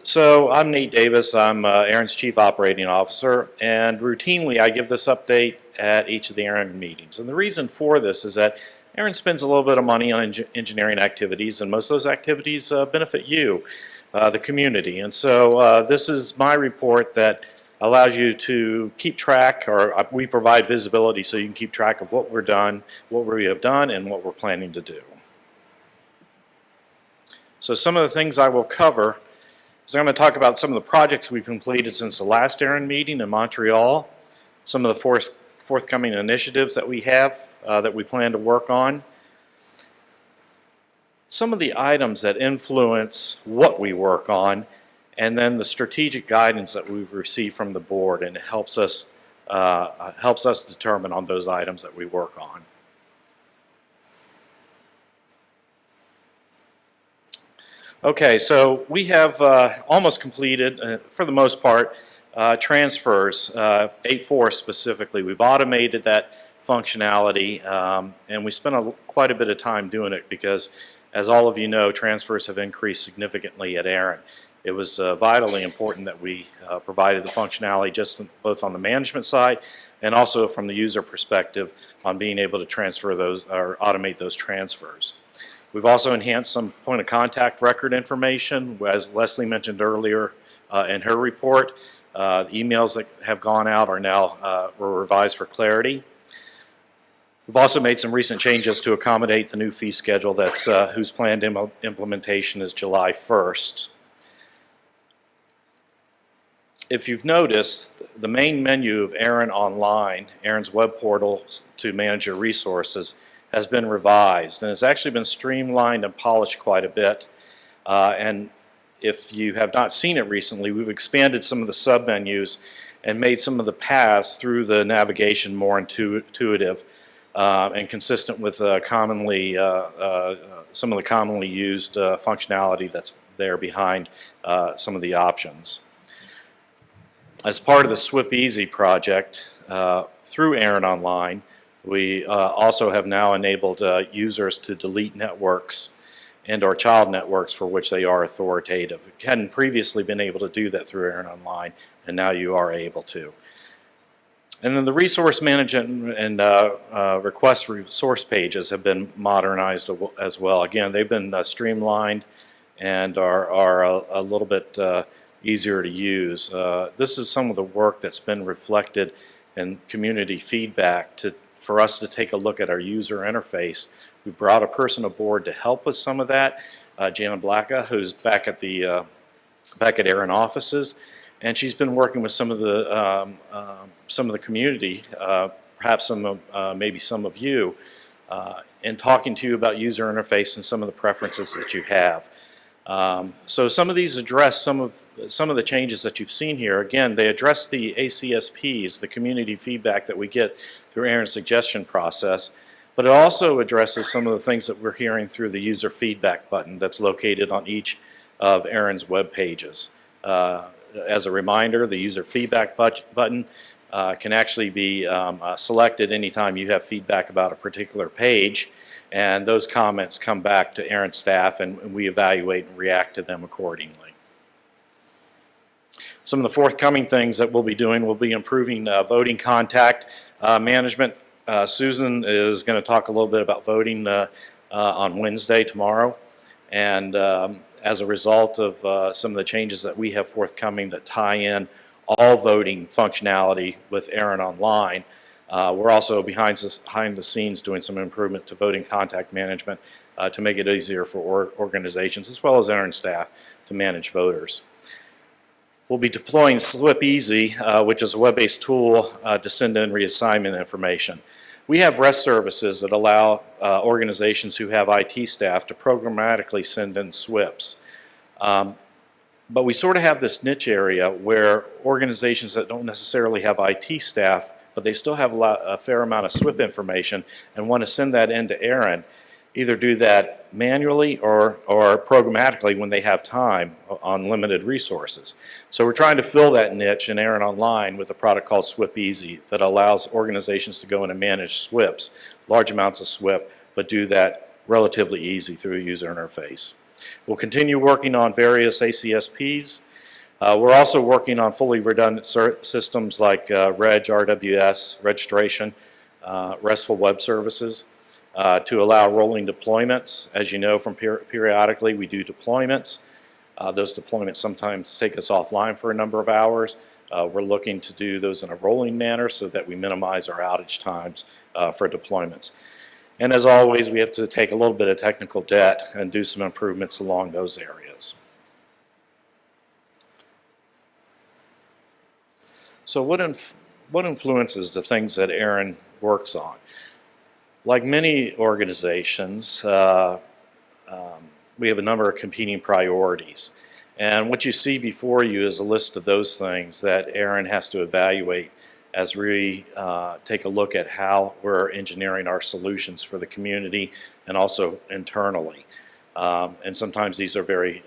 So I'm Nate Davis. I'm ARIN's Chief Operating Officer, and routinely I give this update at each of the ARIN meetings. And the reason for this is that ARIN spends a little bit of money on engineering activities, and most of those activities benefit you, the community. And so this is my report that allows you to keep track, or we provide visibility so you can keep track of what we have done, and what we're planning to do. So some of the things I will cover is I'm going to talk about some of the projects we've completed since the last ARIN meeting in Montreal, some of the forthcoming initiatives that we have that we plan to work on, some of the items that influence what we work on, and then the strategic guidance that we've received from the board, and it helps us determine on those items that we work on. Okay, so we have almost completed, for the most part, transfers, 8.4 specifically. We've automated that functionality, and we spent quite a bit of time doing it because, as all of you know, transfers have increased significantly at ARIN. It was vitally important that we provided the functionality both on the management side and also from the user perspective on being able to transfer those or automate those transfers. We've also enhanced some point of contact record information, as Leslie mentioned earlier in her report. The emails that have gone out are now were revised for clarity. We've also made some recent changes to accommodate the new fee schedule that's whose planned implementation is July 1st. If you've noticed, the main menu of ARIN Online, ARIN's web portal to manage your resources, has been revised, and it's actually been streamlined and polished quite a bit. And if you have not seen it recently, we've expanded some of the submenus and made some of the paths through the navigation more intuitive and consistent with some of the commonly used functionality that's there behind some of the options. As part of the SWIP Easy project through ARIN Online, we also have now enabled users to delete networks and or child networks for which they are authoritative. You hadn't previously been able to do that through ARIN Online, and now you are able to. And then the resource management and request resource pages have been modernized as well. Again, they've been streamlined and are a little bit easier to use. This is some of the work that's been reflected in community feedback for us to take a look at our user interface. We brought a person aboard to help with some of that, Jana Blacka, who's back at ARIN offices, and she's been working with some of the community, perhaps maybe some of you, and talking to you about user interface and some of the preferences that you have. So some of these address some of the changes that you've seen here. Again, they address the ACSPs, the community feedback that we get through ARIN's suggestion process, but it also addresses some of the things that we're hearing through the user feedback button that's located on each of ARIN's web pages. As a reminder, the user feedback button can actually be selected anytime you have feedback about a particular page, and those comments come back to ARIN staff, and we evaluate and react to them accordingly. Some of the forthcoming things that we'll be doing will be improving voting contact management. Susan is going to talk a little bit about voting on Wednesday, tomorrow, and as a result of some of the changes that we have forthcoming that tie in all voting functionality with ARIN Online, we're also behind the scenes doing some improvement to voting contact management to make it easier for organizations as well as ARIN staff to manage voters. We'll be deploying SWIP Easy, which is a web-based tool to send in reassignment information. We have REST services that allow organizations who have IT staff to programmatically send in SWIPs. But we sort of have this niche area where organizations that don't necessarily have IT staff, but they still have a fair amount of SWIP information and want to send that into ARIN, either do that manually or programmatically when they have time on limited resources. So we're trying to fill that niche in ARIN Online with a product called SWIP Easy that allows organizations to go in and manage SWIPs, large amounts of SWIP, but do that relatively easy through a user interface. We'll continue working on various ACSPs. We're also working on fully redundant systems like Reg, RWS, registration, RESTful web services to allow rolling deployments. As you know from periodically we do deployments. Those deployments sometimes take us offline for a number of hours. We're looking to do those in a rolling manner so that we minimize our outage times for deployments. And as always, we have to take a little bit of technical debt and do some improvements along those areas. So what influences the things that ARIN works on? Like many organizations, we have a number of competing priorities. And what you see before you is a list of those things that ARIN has to evaluate as we take a look at how we're engineering our solutions for the community and also internally. And sometimes these are very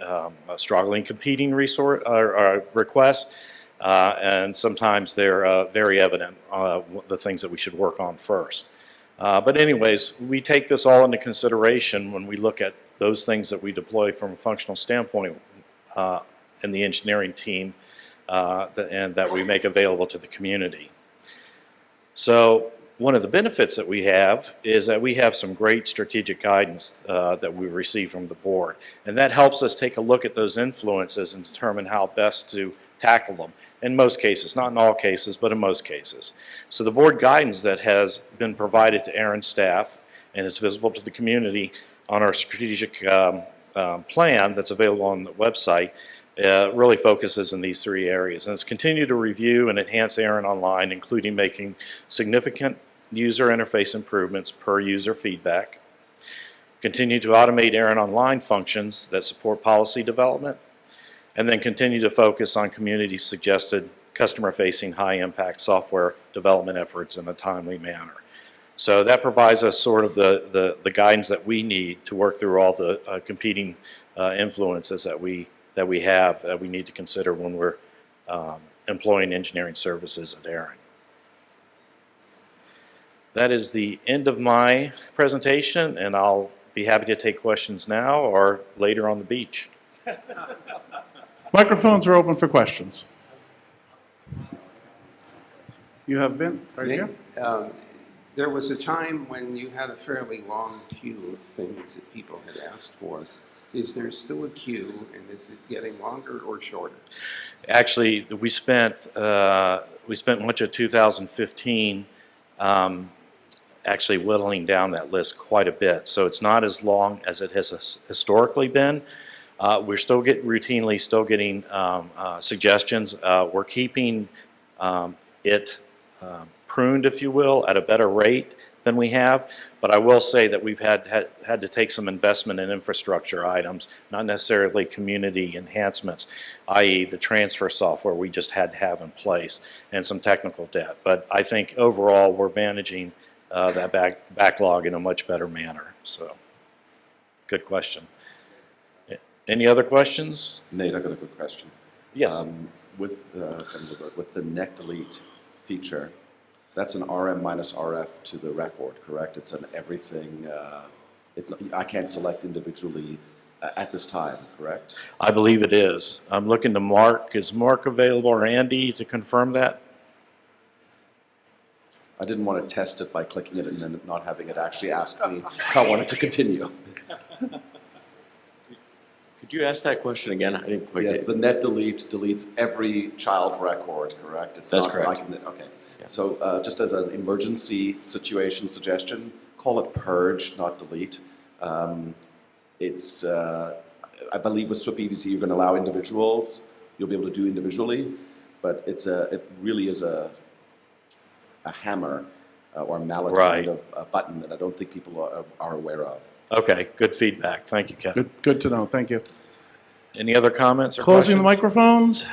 struggling competing requests, and sometimes they're very evident, the things that we should work on first. But anyways, we take this all into consideration when we look at those things that we deploy from a functional standpoint in the engineering team and that we make available to the community. So one of the benefits that we have is that we have some great strategic guidance that we receive from the board. And that helps us take a look at those influences and determine how best to tackle them. In most cases, not in all cases, but in most cases. So the board guidance that has been provided to ARIN staff and is visible to the community on our strategic plan that's available on the website really focuses in these three areas. And it's continue to review and enhance ARIN Online, including making significant user interface improvements per user feedback. Continue to automate ARIN Online functions that support policy development. And then continue to focus on community-suggested, customer-facing, high-impact software development efforts in a timely manner. So that provides us sort of the guidance that we need to work through all the competing influences that we have that we need to consider when we're employing engineering services at ARIN. That is the end of my presentation, and I'll be happy to take questions now or later on the beach. Microphones are open for questions. You have been, right here? There was a time when you had a fairly long queue of things that people had asked for. Is there still a queue, and is it getting longer or shorter? Actually, we spent much of 2015 actually whittling down that list quite a bit. So it's not as long as it has historically been. We're still routinely still getting suggestions. We're keeping it pruned, if you will, at a better rate than we have. But I will say that we've had to take some investment in infrastructure items, not necessarily community enhancements, i.e. the transfer software we just had to have in place, and some technical debt. But I think overall we're managing that backlog in a much better manner. So, good question. Any other questions? Nate, I've got a quick question. Yes. With the net delete feature, that's an RM minus RF to the record, correct? It's an everything. It's not, I can't select individually at this time, correct? I believe it is. I'm looking to Mark. Is Mark available, or Andy, to confirm that? I didn't want to test it by clicking it and then not having it actually ask me if I wanted to continue. Could you ask that question again? I didn't quite Yes, get the net delete deletes every child record, correct? It's That's not correct. Like okay. Yeah. So just as an emergency situation suggestion, call it purge, not delete. It's I believe with SWIP-EVC you're going to allow individuals. You'll be able to do individually, but it really is a hammer or mallet Right. kind of a button that I don't think people are aware of. Okay, good feedback. Thank you, Kevin. Good to know. Thank you. Any other comments or Closing the questions? microphones.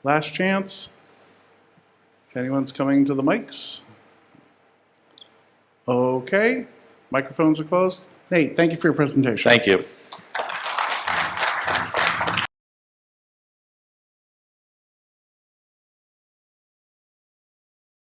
Last chance. If anyone's coming to the mics. Okay. Microphones are closed. Nate, thank you for your presentation. Thank you.